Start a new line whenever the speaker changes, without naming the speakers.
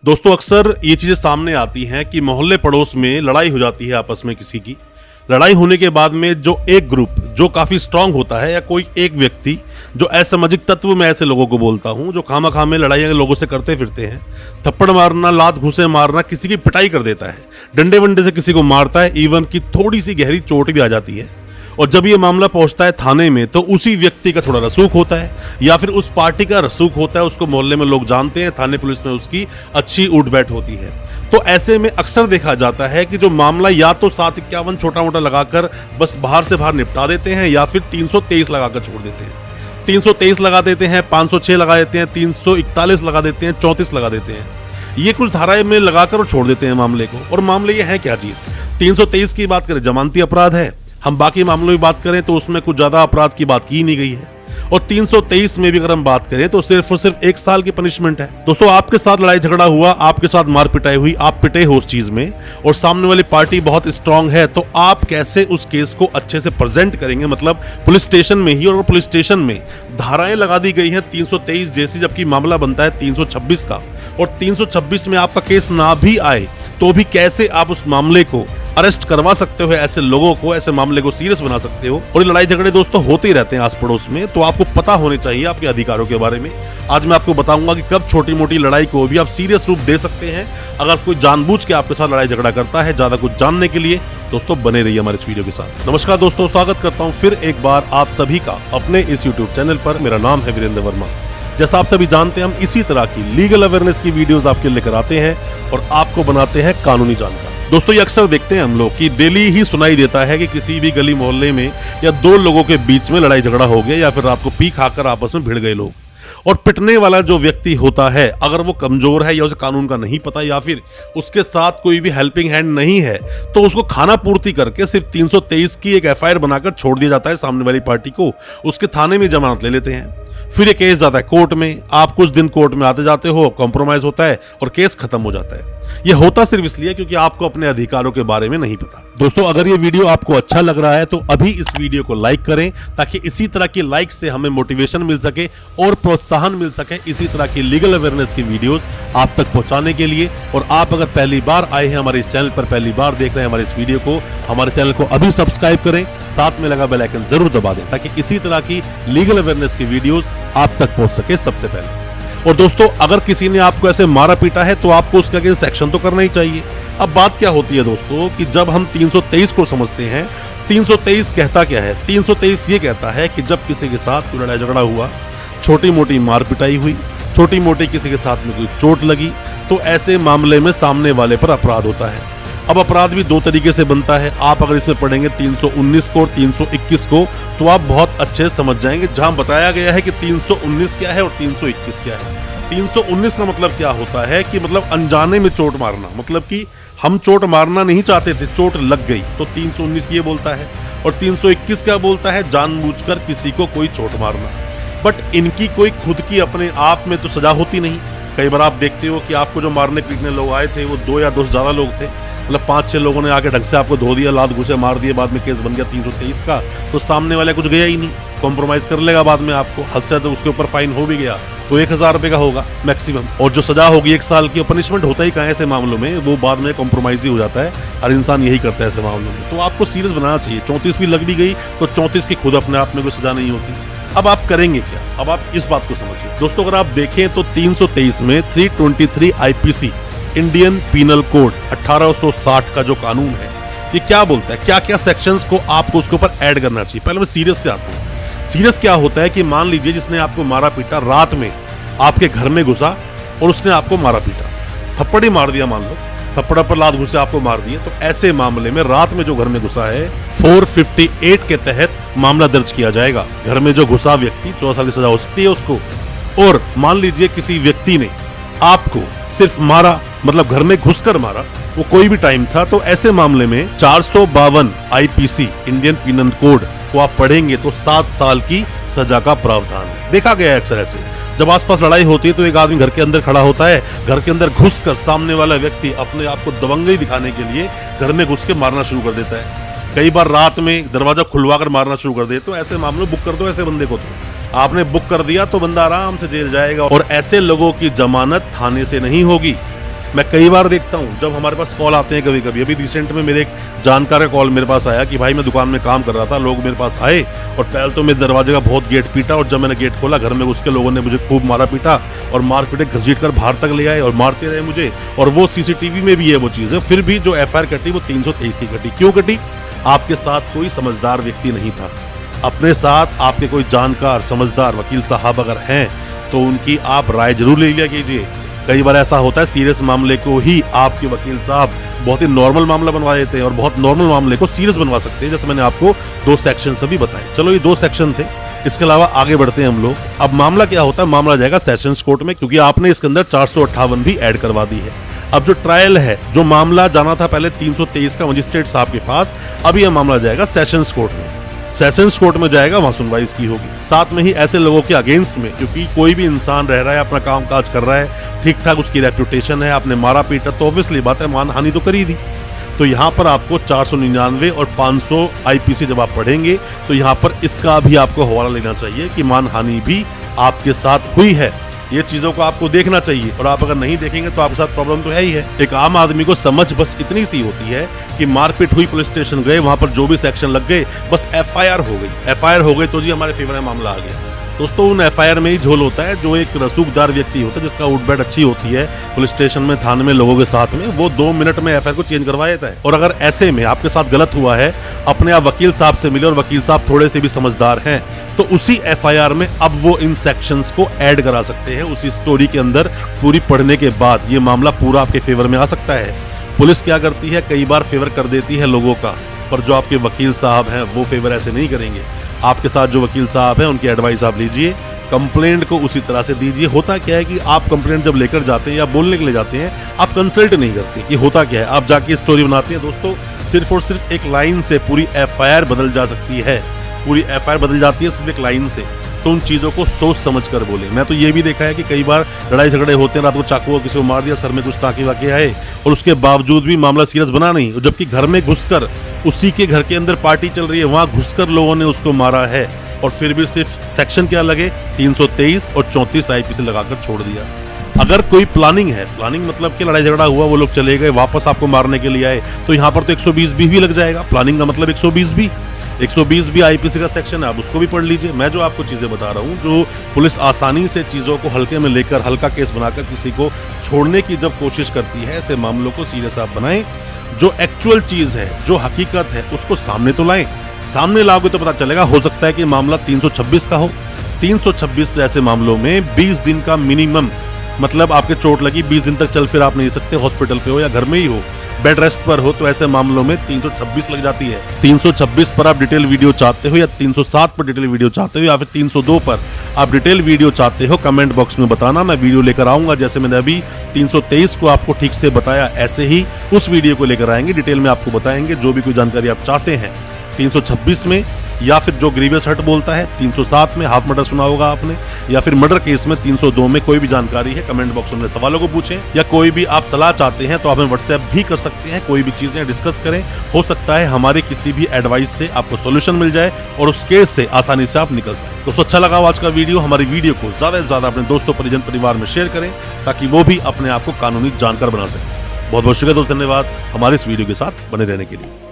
दोस्तों अक्सर ये चीजें सामने आती हैं कि मोहल्ले पड़ोस में लड़ाई हो जाती है आपस में किसी की। लड़ाई होने के बाद में जो एक ग्रुप जो काफी स्ट्रांग होता है या कोई एक व्यक्ति जो असामाजिक तत्व, मैं ऐसे लोगों को बोलता हूं जो खामा में लड़ाइयां लोगों से करते फिरते हैं, थप्पड़ मारना, लात घूंसे मारना, किसी की पिटाई कर देता है, डंडे वंडे से किसी को मारता है, इवन की थोड़ी सी गहरी चोट भी आ जाती है। और जब ये मामला पहुंचता है थाने में तो उसी व्यक्ति का थोड़ा रसूख होता है या फिर उस पार्टी का रसूख होता है, उसको मोहल्ले में लोग जानते हैं, थाने पुलिस में उसकी अच्छी उठ बैठ होती है। तो ऐसे में अक्सर देखा जाता है कि जो मामला या तो 751 छोटा मोटा लगाकर बस बाहर से बाहर निपटा देते हैं या फिर 323 लगाकर छोड़ देते हैं। 323 लगा देते हैं, 506 लगा देते हैं, 341 लगा देते हैं, 34 लगा देते हैं। ये कुछ धाराएं में लगाकर और छोड़ देते हैं मामले को। और मामले ये है क्या चीज? 323 की बात करें, जमानती अपराध है। हम बाकी मामलों की बात करें तो उसमें कुछ ज्यादा अपराध की बात की नहीं गई है। और 323 में भी अगर हम बात करें तो सिर्फ और सिर्फ 1 साल की पनिशमेंट है। दोस्तों आपके साथ लड़ाई झगड़ा हुआ, आपके साथ मार पिटाई हुई, आप पिटे हो उस चीज में और सामने वाली पार्टी बहुत स्ट्रांग है, तो आप कैसे उस केस को अच्छे से प्रेजेंट करेंगे? मतलब पुलिस स्टेशन में ही, और पुलिस स्टेशन में धाराएं लगा दी गई हैं 323 जैसी, जबकि मामला बनता है 326 का। और 326 में आपका केस ना भी आए तो भी कैसे आप उस मामले को अरेस्ट करवा सकते हो, ऐसे लोगों को, ऐसे मामले को सीरियस बना सकते हो। और ये लड़ाई झगड़े दोस्तों होते ही रहते हैं आस पड़ोस में, तो आपको पता होने चाहिए आपके अधिकारों के बारे में। आज मैं आपको बताऊंगा कि कब छोटी मोटी लड़ाई को भी आप सीरियस रूप दे सकते हैं अगर कोई जानबूझ के आपके साथ लड़ाई झगड़ा करता है। ज्यादा कुछ जानने के लिए दोस्तों बने रहिए हमारे इस वीडियो के साथ। नमस्कार दोस्तों, स्वागत करता हूँ फिर एक बार आप सभी का अपने इस यूट्यूब चैनल पर। मेरा नाम है वीरेंद्र वर्मा। जैसा आप सभी जानते हैं, हम इसी तरह की लीगल अवेयरनेस की वीडियोस आपके लेकर आते हैं और आपको बनाते हैं कानूनी जानकार। दोस्तों ये अक्सर देखते हैं हम लोग कि डेली ही सुनाई देता है कि किसी भी गली मोहल्ले में या 2 लोगों के बीच में लड़ाई झगड़ा हो गया या फिर रात को पी खाकर आपस में भिड़ गए लोग। और पिटने वाला जो व्यक्ति होता है, अगर वो कमजोर है या उसे कानून का नहीं पता या फिर उसके साथ कोई भी हेल्पिंग हैंड नहीं है, तो उसको खाना पूर्ति करके सिर्फ 323 की एक एफआईआर बनाकर छोड़ दिया जाता है सामने वाली पार्टी को। उसके थाने में जमानत ले लेते हैं, फिर ये केस जाता है कोर्ट में। आप कुछ दिन कोर्ट में आते जाते हो, कॉम्प्रोमाइज होता है और केस खत्म हो जाता है। ये होता सिर्फ इसलिए क्योंकि आपको अपने अधिकारों के बारे में नहीं पता। दोस्तों अगर ये वीडियो आपको अच्छा लग रहा है तो अभी इस वीडियो को लाइक करें, ताकि इसी तरह की लाइक से हमें मोटिवेशन मिल सके और प्रोत्साहन मिल सके इसी तरह की लीगल अवेयरनेस की वीडियोस आप तक पहुंचाने के लिए। और आप अगर पहली बार आए हैं हमारे इस चैनल पर, पहली बार देख रहे हैं हमारे इस वीडियो को, हमारे चैनल को अभी सब्सक्राइब करें, साथ में लगा बेल आइकन जरूर दबा दें, ताकि इसी तरह की लीगल अवेयरनेस की वीडियोस आप तक पहुंच सके सबसे पहले। और दोस्तों अगर किसी ने आपको ऐसे मारा पीटा है तो आपको उसके अगेंस्ट एक्शन तो करना ही चाहिए। अब बात क्या होती है दोस्तों कि जब हम 323 को समझते हैं, 323 कहता क्या है? 323 ये कहता है कि जब किसी के साथ कोई लड़ाई झगड़ा हुआ, छोटी मोटी मार पिटाई हुई, छोटी मोटी किसी के साथ में कोई चोट लगी, तो ऐसे मामले में सामने वाले पर अपराध होता है। अब अपराध भी 2 तरीके से बनता है। आप अगर इसमें पढ़ेंगे 319 को और 321 को तो आप बहुत अच्छे समझ जाएंगे, जहां बताया गया है कि 319 क्या है और 321 क्या है। 319 का मतलब क्या होता है कि मतलब अनजाने में चोट मारना, मतलब कि हम चोट मारना नहीं चाहते थे, चोट लग गई, तो 319 ये बोलता है। और 321 क्या बोलता है? जानबूझकर किसी को कोई चोट मारना। बट इनकी कोई खुद की अपने आप में तो सजा होती नहीं। कई बार आप देखते हो कि आपको जो मारने पीटने लोग आए थे वो 2 या 2 से ज्यादा लोग थे, मतलब 5-6 लोगों ने आके ढंग से आपको धो दिया, लात घुसे मार दिए, बाद में केस बन गया 323 का, तो सामने वाले कुछ गया ही नहीं, कॉम्प्रोमाइज कर लेगा बाद में आपको। हद से ज्यादा उसके ऊपर फाइन हो भी गया तो 1000 रुपए का होगा मैक्सिमम, और जो सजा होगी 1 साल की। पनिशमेंट होता ही कहाँ है ऐसे मामलों में, वो बाद में कॉम्प्रोमाइज ही हो जाता है। हर इंसान यही करता है ऐसे मामलों में। तो आपको सीरियस बनाना चाहिए। 34 भी लग भी गई तो 34 की खुद अपने आप में कोई सजा नहीं होती। अब आप करेंगे क्या? अब आप इस बात को समझिए दोस्तों। अगर आप देखें तो 323 में 323 आईपीसी, इंडियन पीनल कोड 1860 का जो कानून है, ये क्या बोलता है, क्या क्या सेक्शंस को आपको उसके ऊपर ऐड करना चाहिए। पहले मैं सीरियस से आता हूँ। सीरियस क्या होता है कि मान लीजिए जिसने आपको मारा पीटा रात में आपके घर में घुसा और उसने आपको मारा पीटा, थप्पड़ ही मार दिया, मान लो थप्पड़ पर लात घुसे आपको मार दिए, तो ऐसे मामले में रात में जो घर में घुसा है 458 के तहत मामला दर्ज किया जाएगा। घर में जो घुसा व्यक्ति 14 साल की सजा हो सकती है उसको। और मान लीजिए किसी व्यक्ति ने आपको सिर्फ मारा, मतलब घर में घुसकर मारा, वो कोई भी टाइम था, तो ऐसे मामले में 452 आईपीसी इंडियन पीनल कोड को आप पढ़ेंगे तो 7 साल की सजा का प्रावधान है। देखा गया है अक्सर ऐसे, जब आसपास लड़ाई होती है तो एक आदमी घर के अंदर खड़ा होता है, घर के अंदर घुसकर सामने वाला व्यक्ति अपने आप को दबंगई दिखाने के लिए घर में घुस के मारना शुरू कर देता है। कई बार रात में दरवाजा खुलवा कर मारना शुरू कर दे, तो ऐसे मामलों बुक कर दो ऐसे बंदे को। तो आपने बुक कर दिया तो बंदा आराम से जेल जाएगा। और ऐसे लोगों की जमानत थाने से नहीं होगी, मैं कई बार देखता हूँ जब हमारे पास कॉल आते हैं कभी कभी। अभी रिसेंट में मेरे एक जानकार का कॉल मेरे पास आया कि भाई मैं दुकान में काम कर रहा था, लोग मेरे पास आए और पहले तो मेरे दरवाजे का बहुत गेट पीटा, और जब मैंने गेट खोला घर में घुस के लोगों ने मुझे खूब मारा पीटा और मार पीटे घसीट कर बाहर तक ले आए और मारते रहे मुझे। और वो सीसीटीवी में भी है वो चीज़ है। फिर भी जो FIR कटी वो 323 की कटी। क्यों कटी? आपके साथ कोई समझदार व्यक्ति नहीं था। अपने साथ आपके कोई जानकार समझदार वकील साहब अगर हैं तो उनकी आप राय जरूर ले लिया कीजिए। कई बार ऐसा होता है सीरियस मामले को ही आपके वकील साहब बहुत ही नॉर्मल मामला बनवा देते हैं और बहुत नॉर्मल मामले को सीरियस बनवा सकते हैं, जैसे मैंने आपको 2 सेक्शन अभी बताए। चलो ये 2 सेक्शन थे, इसके अलावा आगे बढ़ते हैं हम लोग। अब मामला क्या होता है, मामला जाएगा सेशंस कोर्ट में, क्योंकि आपने इसके अंदर 458 भी ऐड करवा दी है। अब जो ट्रायल है, जो मामला जाना था पहले 323 का मजिस्ट्रेट साहब के पास, अब यह मामला जाएगा सेशंस कोर्ट में। सेशंस कोर्ट में जाएगा, वहां सुनवाई इसकी होगी। साथ में ही ऐसे लोगों के अगेंस्ट में, क्योंकि कोई भी इंसान रह रहा है, अपना काम काज कर रहा है, ठीक ठाक उसकी रेपुटेशन है, आपने मारा पीटा तो ऑब्वियसली बात है मानहानि तो कर ही दी। तो यहाँ पर आपको 499 और 500 IPC जब आप पढ़ेंगे तो यहाँ पर इसका भी आपको हवाला लेना चाहिए कि मानहानि भी आपके साथ हुई है। ये चीजों को आपको देखना चाहिए, और आप अगर नहीं देखेंगे तो आपके साथ प्रॉब्लम तो है ही है। एक आम आदमी को समझ बस इतनी सी होती है कि मारपीट हुई, पुलिस स्टेशन गए, वहां पर जो भी सेक्शन लग गए, बस FIR हो गई। FIR हो गई तो जी हमारे फेवर में मामला आ गया। दोस्तों उन FIR में ही झोल होता है। जो एक रसूखदार व्यक्ति होता है, जिसका उठ बैठ अच्छी होती है पुलिस स्टेशन में, थाने में, लोगों के साथ में, वो 2 मिनट में FIR को चेंज करवा देता है। और अगर ऐसे में आपके साथ गलत हुआ है, अपने आप वकील साहब से मिले और वकील साहब थोड़े से भी समझदार हैं, तो उसी FIR में अब वो इन सेक्शंस को ऐड करा सकते हैं। उसी स्टोरी के अंदर पूरी पढ़ने के बाद ये मामला पूरा आपके फेवर में आ सकता है। पुलिस क्या करती है, कई बार फेवर कर देती है लोगों का, पर जो आपके वकील साहब हैं वो फेवर ऐसे नहीं करेंगे। आपके साथ जो वकील साहब हैं उनकी एडवाइस आप लीजिए, कंप्लेंट को उसी तरह से दीजिए। होता क्या है कि आप कंप्लेंट जब लेकर जाते हैं या बोलने के लिए जाते हैं, आप कंसल्ट नहीं करते कि होता क्या है, आप जाके स्टोरी बनाते हैं। दोस्तों सिर्फ और सिर्फ एक लाइन से पूरी FIR बदल जा सकती है, पूरी FIR बदल जाती है सिर्फ एक लाइन से। तो उन चीजों को सोच समझ कर बोले। मैं तो ये भी देखा है कि कई बार लड़ाई झगड़े होते हैं, रात को चाकू किसी को मार दिया, सर में कुछ टाँके वाके आए, और उसके बावजूद भी मामला सीरियस बना नहीं, जबकि घर में घुसकर उसी के घर के अंदर पार्टी चल रही है, वहां घुसकर लोगों ने उसको मारा है, और फिर भी सिर्फ सेक्शन क्या लगे, 323 और 34 IPC लगाकर छोड़ दिया। अगर कोई प्लानिंग है, प्लानिंग मतलब कि लड़ाई झगड़ा हुआ, वो लोग चले गए, वापस आपको मारने के लिए आए, तो यहाँ पर तो 120 भी लग जाएगा। प्लानिंग का मतलब 120 भी IPC का सेक्शन है, आप उसको भी पढ़ लीजिए। मैं जो आपको चीजें बता रहा हूँ, जो पुलिस आसानी से चीजों को हल्के में लेकर, हल्का केस बनाकर किसी को छोड़ने की जब कोशिश करती है, ऐसे मामलों को सीरियस आप बनाएं। जो एक्चुअल चीज है, जो हकीकत है, उसको सामने तो लाएं। सामने लाओगे तो पता चलेगा, हो सकता है कि मामला 326 का हो। 326 जैसे मामलों में 20 दिन का मिनिमम, मतलब आपके चोट लगी, 20 दिन तक चल फिर आप नहीं सकते, हॉस्पिटल पे हो या घर में ही हो, बेड रेस्ट पर हो, तो ऐसे मामलों में 326 लग जाती है। 326 पर आप डिटेल वीडियो चाहते हो, या 307 पर डिटेल वीडियो चाहते हो, या फिर 302 पर आप डिटेल वीडियो चाहते हो, कमेंट बॉक्स में बताना, मैं वीडियो लेकर आऊंगा। जैसे मैंने अभी 323 को आपको ठीक से बताया, ऐसे ही उस वीडियो को लेकर आएंगे, डिटेल में आपको बताएंगे जो भी कोई जानकारी आप चाहते हैं। 326 में, या फिर जो ग्रीवियस हर्ट बोलता है 307 में, हाफ मर्डर सुना होगा आपने, या फिर मर्डर केस में 302 में, कोई भी जानकारी है कमेंट बॉक्स में सवालों को पूछें, या कोई भी आप सलाह चाहते हैं तो आप हमें व्हाट्सएप भी कर सकते हैं। कोई भी चीजें डिस्कस करें, हो सकता है हमारे किसी भी एडवाइस से आपको सोल्यूशन मिल जाए और उस केस से आसानी से आप निकल जाए। दोस्तों अच्छा लगा आज का वीडियो, हमारी वीडियो को ज्यादा से ज्यादा अपने दोस्तों, परिजन, परिवार में शेयर करें, ताकि वो भी अपने आप को कानूनी जानकार बना सके। बहुत बहुत शुक्रिया दोस्तों, धन्यवाद हमारे इस वीडियो के साथ बने रहने के लिए।